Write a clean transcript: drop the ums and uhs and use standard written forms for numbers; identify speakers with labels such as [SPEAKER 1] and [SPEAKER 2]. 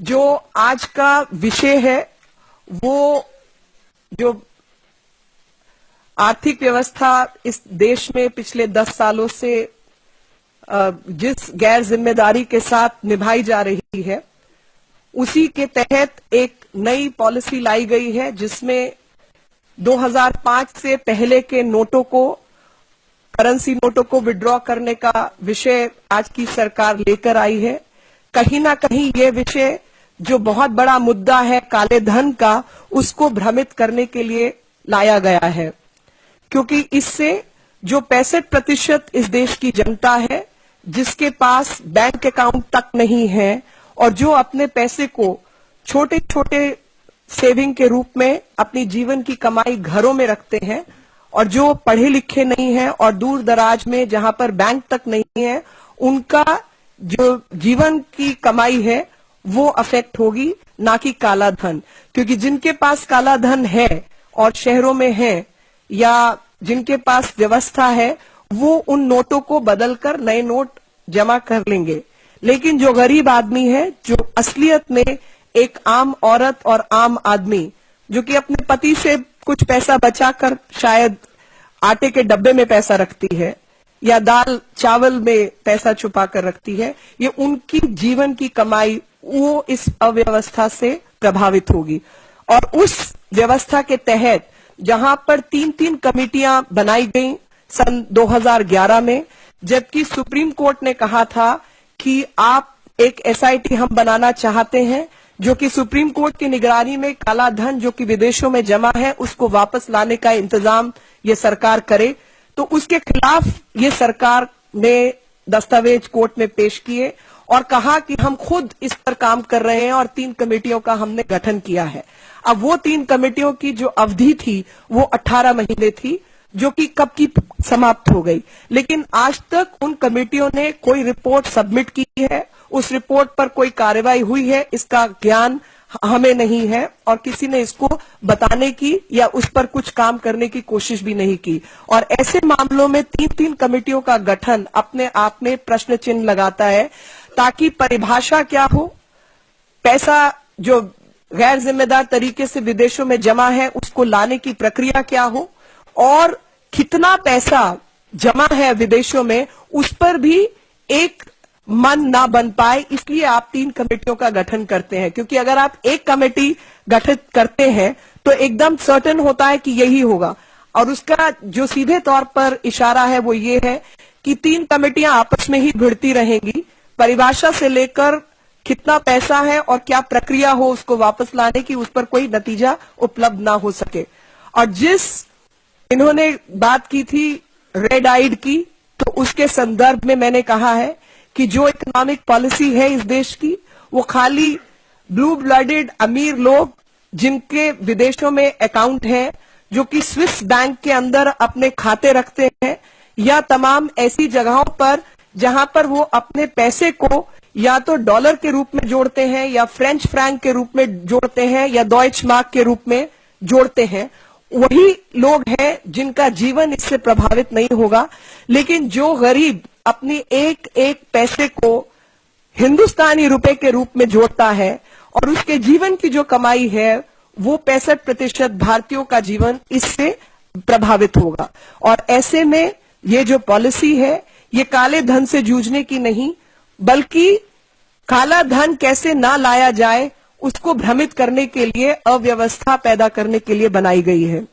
[SPEAKER 1] जो आज का विषय है वो जो आर्थिक व्यवस्था इस देश में पिछले 10 सालों से जिस गैर जिम्मेदारी के साथ निभाई जा रही है, उसी के तहत एक नई पॉलिसी लाई गई है जिसमें 2005 से पहले के नोटों को, करेंसी नोटों को विड्रॉ करने का विषय आज की सरकार लेकर आई है। कहीं ना कहीं ये विषय जो बहुत बड़ा मुद्दा है काले धन का, उसको भ्रमित करने के लिए लाया गया है, क्योंकि इससे जो 65% इस देश की जनता है जिसके पास बैंक अकाउंट तक नहीं है और जो अपने पैसे को छोटे छोटे सेविंग के रूप में अपनी जीवन की कमाई घरों में रखते हैं, और जो पढ़े लिखे नहीं हैं और दूर दराज में जहां पर बैंक तक नहीं है, उनका जो जीवन की कमाई है वो अफेक्ट होगी, ना कि काला धन। क्योंकि जिनके पास काला धन है और शहरों में है या जिनके पास व्यवस्था है, वो उन नोटों को बदलकर नए नोट जमा कर लेंगे। लेकिन जो गरीब आदमी है, जो असलियत में एक आम औरत और आम आदमी जो कि अपने पति से कुछ पैसा बचाकर शायद आटे के डब्बे में पैसा रखती है या दाल चावल में पैसा छुपा कर रखती है, ये उनकी जीवन की कमाई वो इस अव्यवस्था से प्रभावित होगी। और उस व्यवस्था के तहत जहां पर 3-3 कमेटियां बनाई गई सन 2011 में, जबकि सुप्रीम कोर्ट ने कहा था कि आप एक एसआईटी हम बनाना चाहते हैं जो कि सुप्रीम कोर्ट की निगरानी में काला धन जो कि विदेशों में जमा है उसको वापस लाने का इंतजाम ये सरकार करे, तो उसके खिलाफ ये सरकार ने दस्तावेज कोर्ट में पेश किए और कहा कि हम खुद इस पर काम कर रहे हैं और 3 कमेटियों का हमने गठन किया है। अब वो 3 कमेटियों की जो अवधि थी वो 18 महीने थी, जो कि कब की समाप्त हो गई। लेकिन आज तक उन कमेटियों ने कोई रिपोर्ट सबमिट की है, उस रिपोर्ट पर कोई कार्रवाई हुई है, इसका ज्ञान हमें नहीं है और किसी ने इसको बताने की या उस पर कुछ काम करने की कोशिश भी नहीं की। और ऐसे मामलों में 3-3 कमेटियों का गठन अपने आप में प्रश्न चिन्ह लगाता है, ताकि परिभाषा क्या हो, पैसा जो गैर जिम्मेदार तरीके से विदेशों में जमा है उसको लाने की प्रक्रिया क्या हो, और कितना पैसा जमा है विदेशों में उस पर भी एक मन ना बन पाए, इसलिए आप 3 कमेटियों का गठन करते हैं। क्योंकि अगर आप एक कमेटी गठित करते हैं तो एकदम सर्टेन होता है कि यही होगा, और उसका जो सीधे तौर पर इशारा है वो ये है कि 3 कमेटियां आपस में ही भिड़ती रहेंगी, परिभाषा से लेकर कितना पैसा है और क्या प्रक्रिया हो उसको वापस लाने की, उस पर कोई नतीजा उपलब्ध ना हो सके। और जिस इन्होंने बात की थी रेड आइड की, तो उसके संदर्भ में मैंने कहा है कि जो इकोनॉमिक पॉलिसी है इस देश की, वो खाली ब्लू ब्लडेड अमीर लोग जिनके विदेशों में अकाउंट है, जो कि स्विस बैंक के अंदर अपने खाते रखते हैं, या तमाम ऐसी जगहों पर जहां पर वो अपने पैसे को या तो डॉलर के रूप में जोड़ते हैं या फ्रेंच फ्रैंक के रूप में जोड़ते हैं या डॉइच मार्क के रूप में जोड़ते हैं, वही लोग हैं जिनका जीवन इससे प्रभावित नहीं होगा। लेकिन जो गरीब अपनी एक एक पैसे को हिंदुस्तानी रुपए के रूप में जोड़ता है और उसके जीवन की जो कमाई है वो 65% भारतीयों का जीवन इससे प्रभावित होगा। और ऐसे में ये जो पॉलिसी है ये काले धन से जूझने की नहीं, बल्कि काला धन कैसे ना लाया जाए उसको भ्रमित करने के लिए, अव्यवस्था पैदा करने के लिए बनाई गई है।